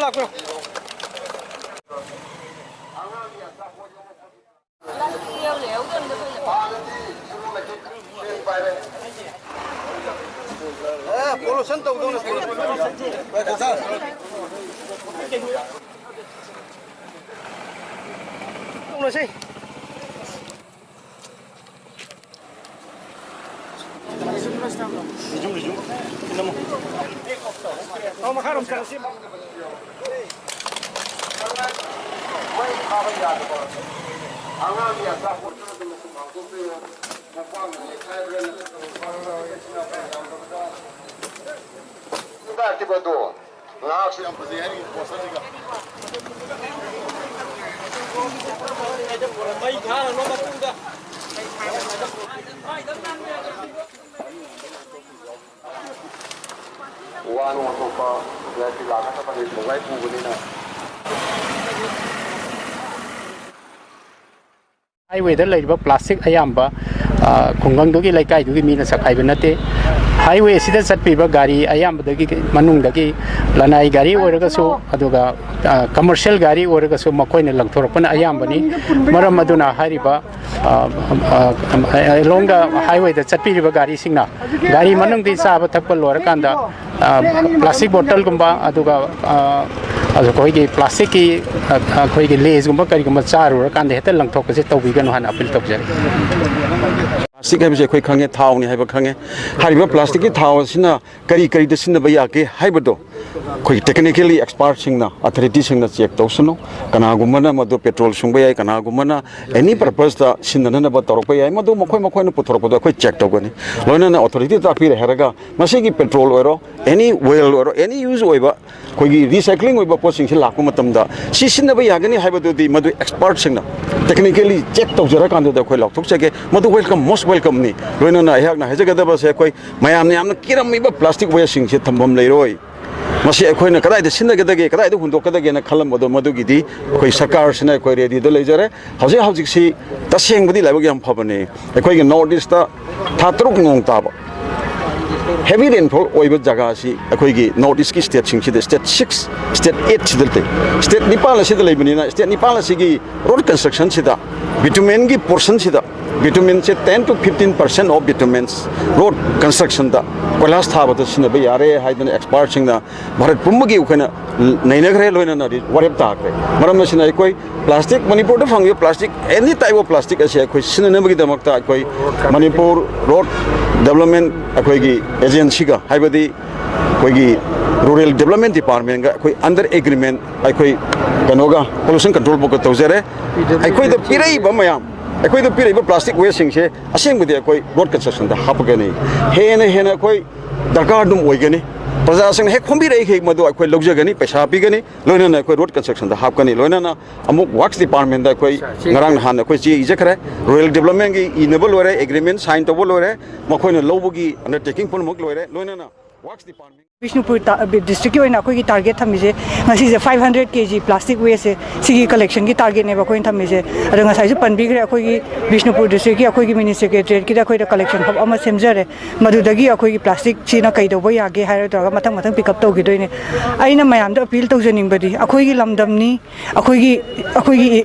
Lakbyo. Pollution to don't say. Highway the plastic ayamba Kungandugi like I do mean a Sakaibanate Highway Sidas at Piba Gari Ayamba the Manundagi Lanai Gari or so Aduga commercial Gari or so Macoin Langtorpan Ayambani Maramaduna Hariba along the highway that's at Piba Gari Singna Gari Manungi Saba Tapal or Kanda plastic bottle Gumba Aduga plastic lays Gumba can the Hetel Talk as it to vegan one apple top jelly. Plastic has a quick hang town, have a hang. Hariba plastic towers in a Kari the Sinabayaki, Hyberdo. Quite technically experting the authorities in the check Tosono, Kanagumana, Madu petrol Shumbay, Kanagumana, any purpose the Sindana Torope, Madu Mokoina Putropo, quite checked Ogoni. Loinana authority to appear Heraga, Masiki petrol or any well or any use over. Recycling with posting Hilakumatamda. She Sinabayagani have to the Madu experts in technically checked of Zerakan to the Quilok. Madu welcome, most welcome me. When I have Hazakadaba Sequay, Miami, I'm not kidding plastic wasting Tambum Leroy. Masi Equina Kada, the Sinagada, Kada, who took again a column of the Madugidi, Quisakar, Sinaquay, the Laser, Jose Hausi, Tassing with the Lavagam Popani, a Quagan Nordista, Tatruk non Taba. Heavy rainfall over Jagasi, a Quigi, Nordiski state, state 6, state 8, state Nipala Sida Lebanina, state Nipala Sigi, road construction Sida, bitumengi portion Sida, bitumen 10 to 15% of bitumens, road construction. The last half of the Sinabayare had an exparching the Marat Pumagi, Nainagre, Loinana, whatever dark. Maramashina, plastic, Manipur, the fungi plastic, any type of plastic as a question, Manipur road development agency, Hibadi, Rural Development Department, under agreement, Ganoga, Pollution Control Board Govt, I quit the Pira Bamayam. I quit the Pira plastic wasting here, a same with the road construction, the Hapagani, Hena, Dakardum Wagani, Pazasing Hekumbi, Madu, Luxagani, Pesapigani, Loinana, road construction, the Hapkani, Loinana, Amuk Works Department, the Narang Han, the Zakare, Rural Development, Inable agreement signed to Volore, Makoina Lobugi, undertaking Pulmuk, Loinana, Works Department. Bishnupur district oina koi target thamise ngasi je 500 kg plastic waste sigi collection ki target ne ba koi thamise adu ngasai ju panbi gre koi gi Bishnupur district ki koi gi mini secretariat ki da koi da collection hub ama semjare madudagi koi gi plastic china kai do boy age hairo to matang pick up to gi doine aina mayam da appeal to janing badi akoi gi lamdam ni akoi gi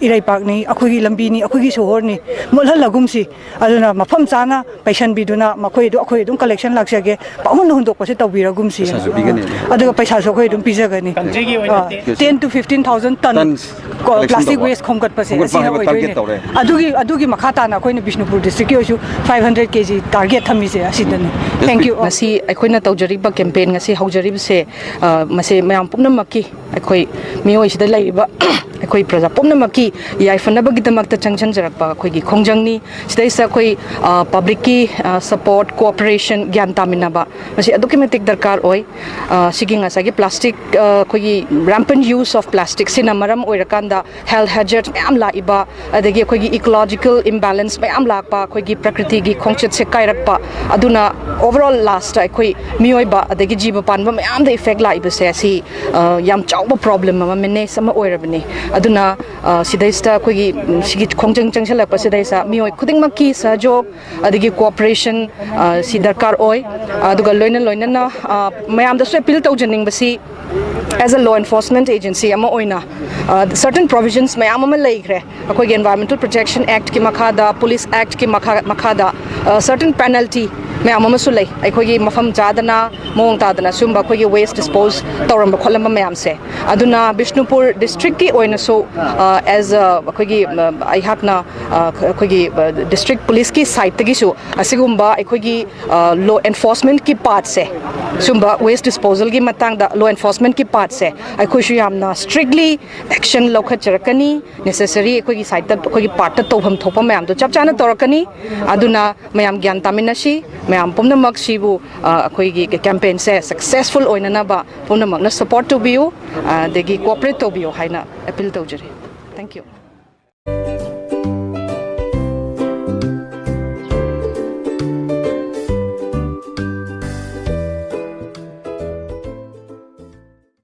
irai park ni akoi gi lambi ni akoi gi sohor ni molha lagum si aduna mafam chana paisan biduna makoi do akoi dum collection laksage paun hundok pase tawbiragum si Other Paisa 10 to 15,000 tons plastic waste Congot Adugi Makata, Coin Bishnupur district, 500 kg target Tamise. Thank you. Masi, I couldn't tell Jariba campaign, I see how Jarib say, Mase Mampumaki, I quite Mio is the labor. I quite Pumnamaki, Yafanabagitamakta Chanchan Jarapa, Quigi Kongjangni, stays a quay public support, cooperation, Gantaminaba. Masi a documentic Dakar oi, seeking as a plastic, rampant use of plastic, Sinamaram or Rakanda, health hazard, Amla Iba, the ecological imbalance, Amlapa, Quigi Prakriti, Kongchet Sekairapa, Aduna, overall last, I quay Mioiba, the Gijiba Panvam, and the effect like the Sassi, Yam chaw problem ama menace ama oirabani aduna sidaista khoi sigi khongjang changsalak pasidaisa mioi khuding makki sajok adigi cooperation si darkar oi aduga loinana mayam da so appeal tawjaning basi as a law enforcement agency ama oina certain provisions mayam ama leigre akoi environmental protection act ki makhada police act ki makhada certain penalty mayam ama su lei akoi gi mafam jadana mong tadana sumba akoi gi waste dispose thouram kholamba mayam se aduna Bishnupur district ki oina so as akoi gi I hakna akoi gi district police ki side tagi su asigumba akoi gi law enforcement ki part se sumba waste disposal ki matang da law enforcement ki part se akoi shu yamna strictly action lokhat charakani necessary akoi gi side ta akoi gi part ta tawham thopa mayam do chap chana torakani aduna mayam gyan taminashi mayam pumnamak sibu akoi gi campaign se successful oina na ba pumnamak na support to biu degi cooperate to biu haina appeal tawjari. Thank you.